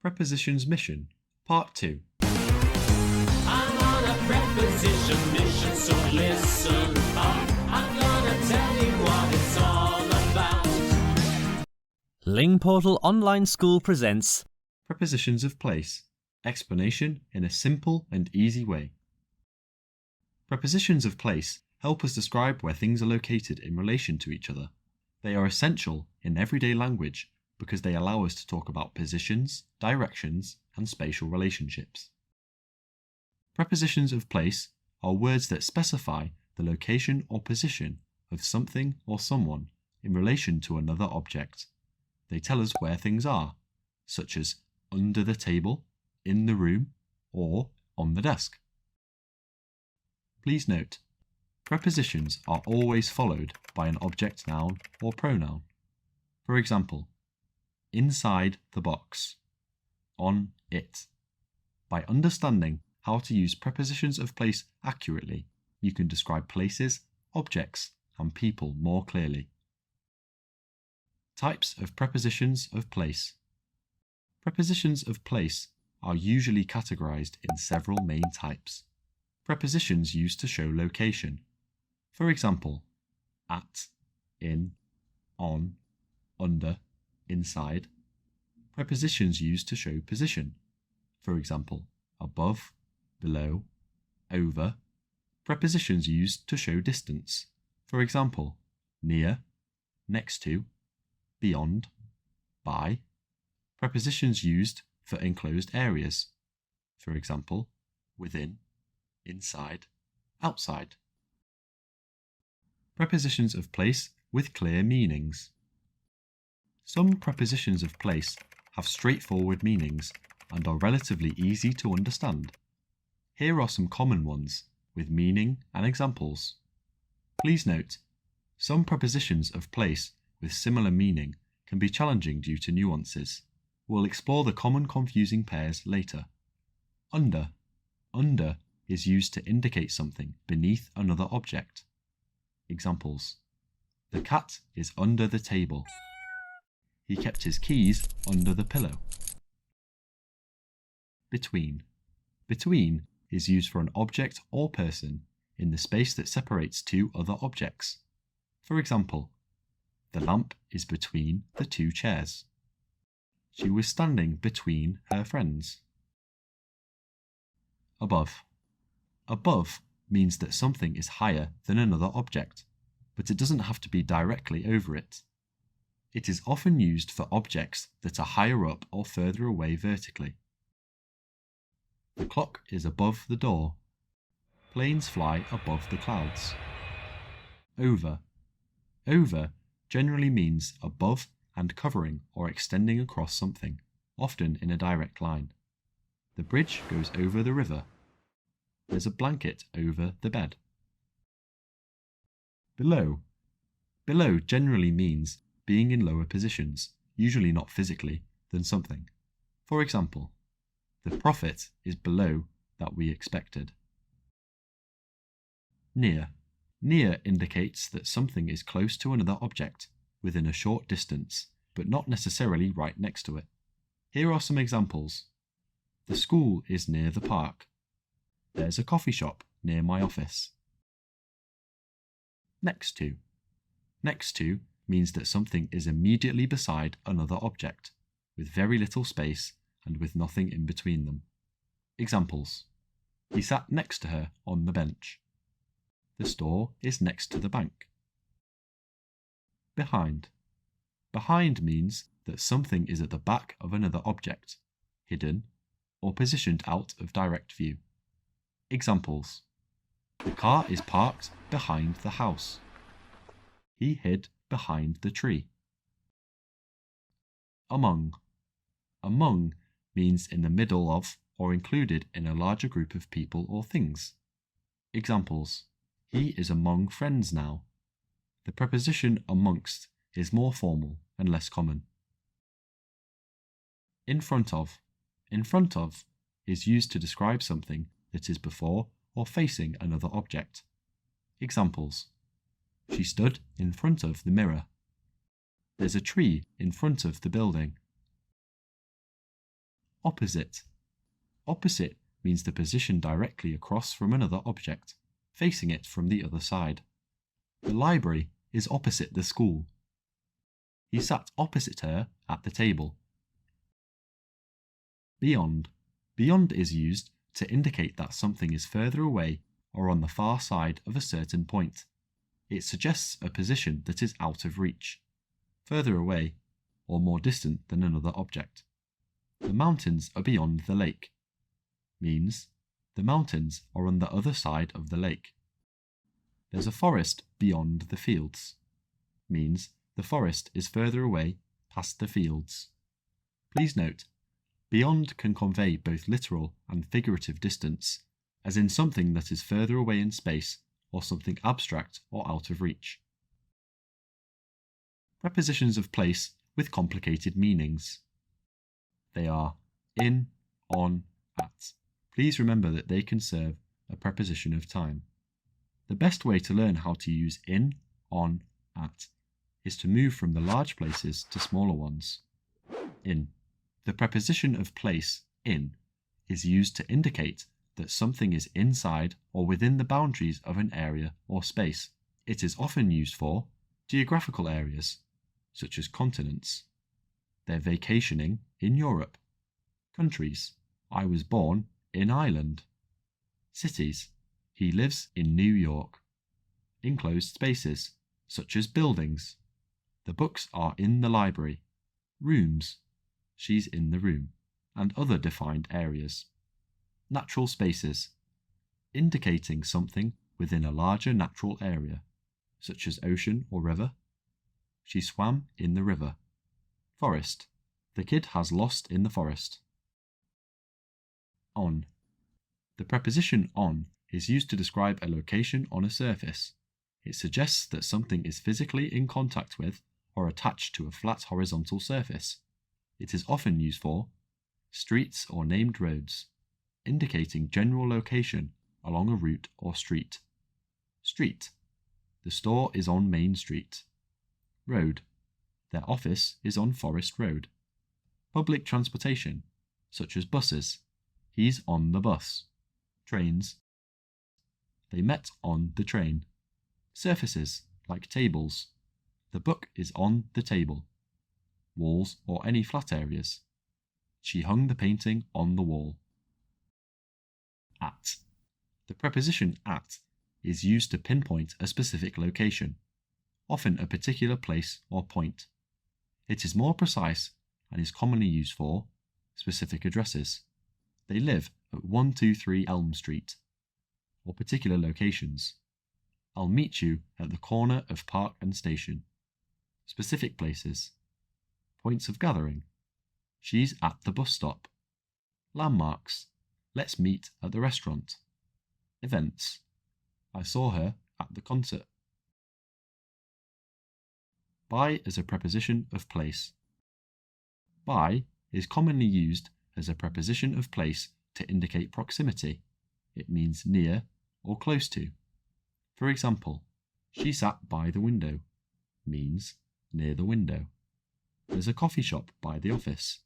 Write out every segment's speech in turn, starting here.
Prepositions Mission, Part 2. I'm on a preposition mission, so listen up. I'm gonna tell you what it's all about. Lingportal Online School presents Prepositions of Place, explanation in a simple and easy way. Prepositions of place help us describe where things are located in relation to each other. They are essential in everyday language because they allow us to talk about positions, directions, and spatial relationships. Prepositions of place are words that specify the location or position of something or someone in relation to another object. They tell us where things are, such as under the table, in the room, or on the desk. Please note, prepositions are always followed by an object noun or pronoun. For example, inside the box, on it. By understanding how to use prepositions of place accurately, you can describe places, objects, and people more clearly. Types of prepositions of place. Prepositions of place are usually categorized in several main types. Prepositions used to show location. For example, at, in, on, under, inside. Prepositions used to show position. For example, above, below, over. Prepositions used to show distance. For example, near, next to, beyond, by. Prepositions used for enclosed areas. For example, within, inside, outside. Prepositions of place with clear meanings. Some prepositions of place have straightforward meanings and are relatively easy to understand. Here are some common ones with meaning and examples. Please note, some prepositions of place with similar meaning can be challenging due to nuances. We'll explore the common confusing pairs later. Under. Under is used to indicate something beneath another object. Examples: the cat is under the table. He kept his keys under the pillow. Between. Between is used for an object or person in the space that separates two other objects. For example, the lamp is between the two chairs. She was standing between her friends. Above. Above means that something is higher than another object, but it doesn't have to be directly over it. It is often used for objects that are higher up or further away vertically. The clock is above the door. Planes fly above the clouds. Over. Over generally means above and covering or extending across something, often in a direct line. The bridge goes over the river. There's a blanket over the bed. Below. Below generally means being in lower positions, usually not physically, than something. For example, the profit is below that we expected. Near. Near indicates that something is close to another object, within a short distance, but not necessarily right next to it. Here are some examples. The school is near the park. There's a coffee shop near my office. Next to. Next to means that something is immediately beside another object, with very little space and with nothing in between them. Examples: he sat next to her on the bench. The store is next to the bank. Behind. Behind means that something is at the back of another object, hidden, or positioned out of direct view. Examples: the car is parked behind the house. He hid behind the tree. Among. Among means in the middle of or included in a larger group of people or things. Examples: he is among friends now. The preposition amongst is more formal and less common. In front of. In front of is used to describe something that is before or facing another object. Examples: she stood in front of the mirror. There's a tree in front of the building. Opposite. Opposite means the position directly across from another object, facing it from the other side. The library is opposite the school. He sat opposite her at the table. Beyond. Beyond is used to indicate that something is further away or on the far side of a certain point. It suggests a position that is out of reach, further away, or more distant than another object. The mountains are beyond the lake. Means the mountains are on the other side of the lake. There's a forest beyond the fields. Means the forest is further away past the fields. Please note, beyond can convey both literal and figurative distance, as in something that is further away in space or something abstract or out of reach. Prepositions of place with complicated meanings. They are in, on, at. Please remember that they can serve a preposition of time. The best way to learn how to use in, on, at is to move from the large places to smaller ones. In. The preposition of place, in, is used to indicate that something is inside or within the boundaries of an area or space. It is often used for geographical areas, such as continents. They're vacationing in Europe. Countries. I was born in Ireland. Cities. He lives in New York. Enclosed spaces, such as buildings. The books are in the library. Rooms. She's in the room. And other defined areas. Natural spaces. Indicating something within a larger natural area, such as ocean or river. She swam in the river. Forest. The kid has lost in the forest. On. The preposition on is used to describe a location on a surface. It suggests that something is physically in contact with or attached to a flat horizontal surface. It is often used for streets or named roads, indicating general location along a route or street. Street. The store is on Main Street. Road. Their office is on Forest Road. Public transportation, such as buses. He's on the bus. Trains. They met on the train. Surfaces, like tables. The book is on the table. Walls or any flat areas. She hung the painting on the wall. At. The preposition at is used to pinpoint a specific location, often a particular place or point. It is more precise and is commonly used for specific addresses. They live at 123 Elm Street, or particular locations. I'll meet you at the corner of Park and Station. Specific places. Points of gathering. She's at the bus stop. Landmarks. Let's meet at the restaurant. Events. I saw her at the concert. By as a preposition of place. By is commonly used as a preposition of place to indicate proximity. It means near or close to. For example, she sat by the window means near the window. There's a coffee shop by the office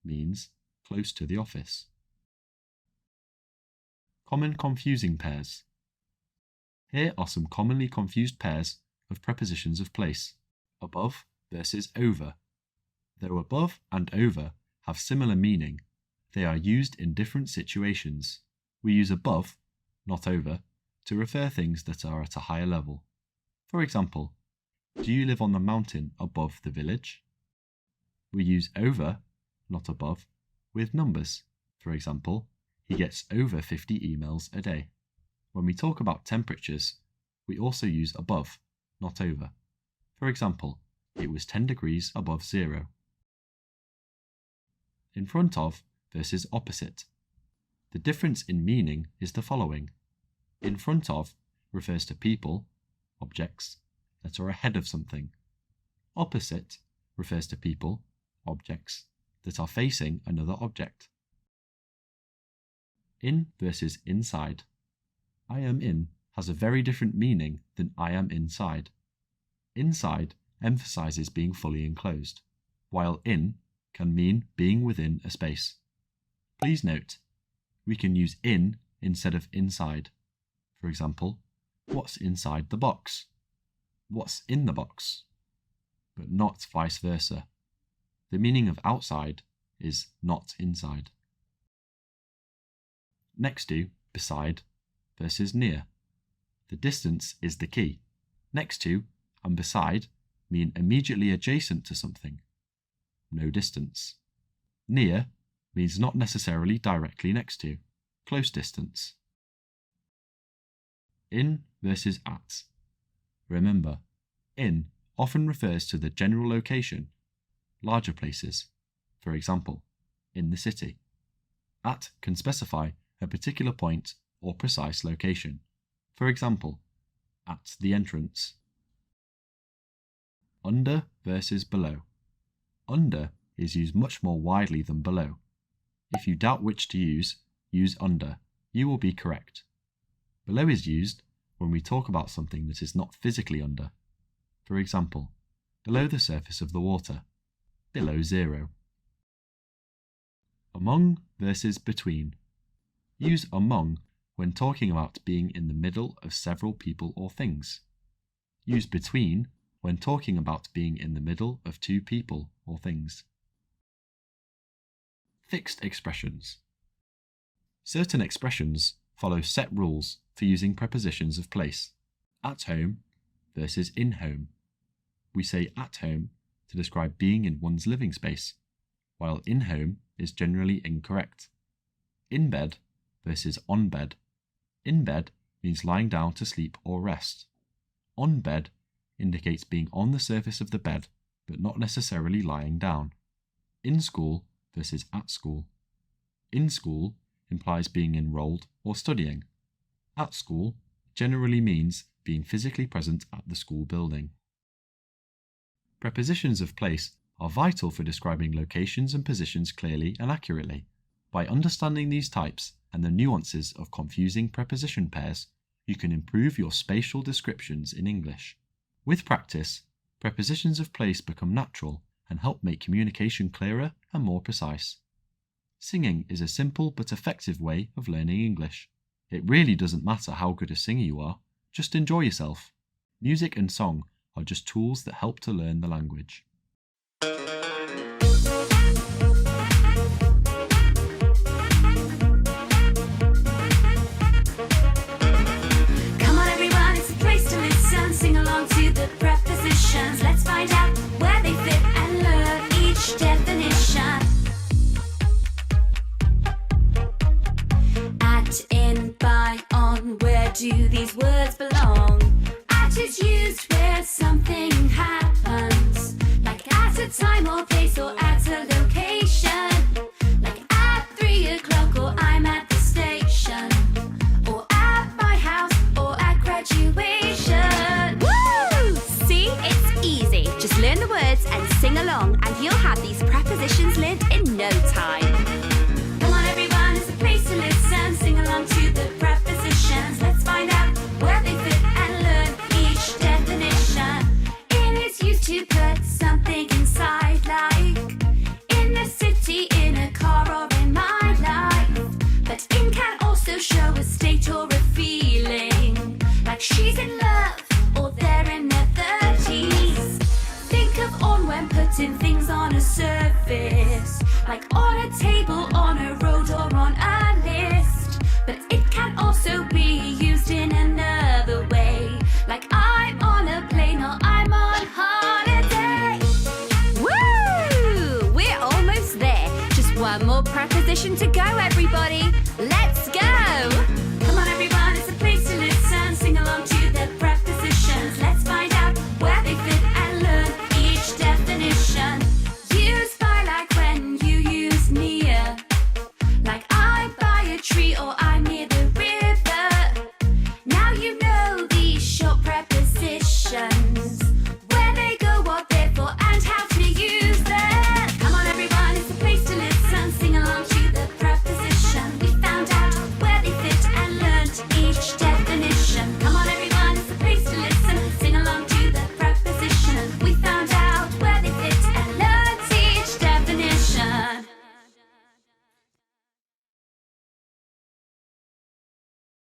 means close to the office. Common confusing pairs. Here are some commonly confused pairs of prepositions of place. Above versus over. Though above and over have similar meaning, they are used in different situations. We use above, not over, to refer things that are at a higher level. For example, do you live on the mountain above the village? We use over, not above, with numbers. For example, he gets over 50 emails a day. When we talk about temperatures, we also use above, not over. For example, it was 10 degrees above zero. In front of versus opposite. The difference in meaning is the following. In front of refers to people, objects, that are ahead of something. Opposite refers to people, objects, that are facing another object. In versus inside. I am in has a very different meaning than I am inside. Inside emphasizes being fully enclosed, while in can mean being within a space. Please note, we can use in instead of inside. For example, what's inside the box? What's in the box? But not vice versa. The meaning of outside is not inside. Next to beside versus near. The distance is the key. Next to and beside mean immediately adjacent to something. No distance. Near means not necessarily directly next to. Close distance. In versus at. Remember, in often refers to the general location, larger places, for example, in the city. At can specify a particular point or precise location, for example, at the entrance. Under versus below. Under is used much more widely than below. If you doubt which to use under. You will be correct. Below is used when we talk about something that is not physically under. For example, below the surface of the water, below zero. Among versus between. Use among when talking about being in the middle of several people or things. Use between when talking about being in the middle of two people or things. Fixed expressions. Certain expressions follow set rules for using prepositions of place. At home versus in home. We say at home to describe being in one's living space, while in home is generally incorrect. In bed versus on bed. In bed means lying down to sleep or rest. On bed indicates being on the surface of the bed, but not necessarily lying down. In school versus at school. In school implies being enrolled or studying. At school generally means being physically present at the school building. Prepositions of place are vital for describing locations and positions clearly and accurately. By understanding these types and the nuances of confusing preposition pairs, you can improve your spatial descriptions in English. With practice, prepositions of place become natural and help make communication clearer and more precise. Singing is a simple but effective way of learning English. It really doesn't matter how good a singer you are, just enjoy yourself. Music and song are just tools that help to learn the language. Come on everyone, it's a place to listen. Sing along to the prepositions. Let's find out where they fit and learn each definition. At, in, by, on, where do these words belong? At is used where something happens, like at a time or place or at a location, like at 3 o'clock or I'm at the station, or at my house or at graduation. Woo! See, it's easy. Just learn the words and sing along, and you'll have these prepositions learned in no time. Come on everyone, it's a place to listen. Sing along to the prepositions. Let's find out where they fit and learn each definition. In is used to put something inside, like in the city, in a car or in my life. But in can also show a state or a feeling, like she's in love or they're in their 30s. Think of on when putting things on a surface, like on a table, on a road or on a list. But it can also be used in another way, like I'm on a plane or I'm on holiday. Woo! We're almost there. Just one more preposition to go, everybody. Let's go! Come on everyone, it's a place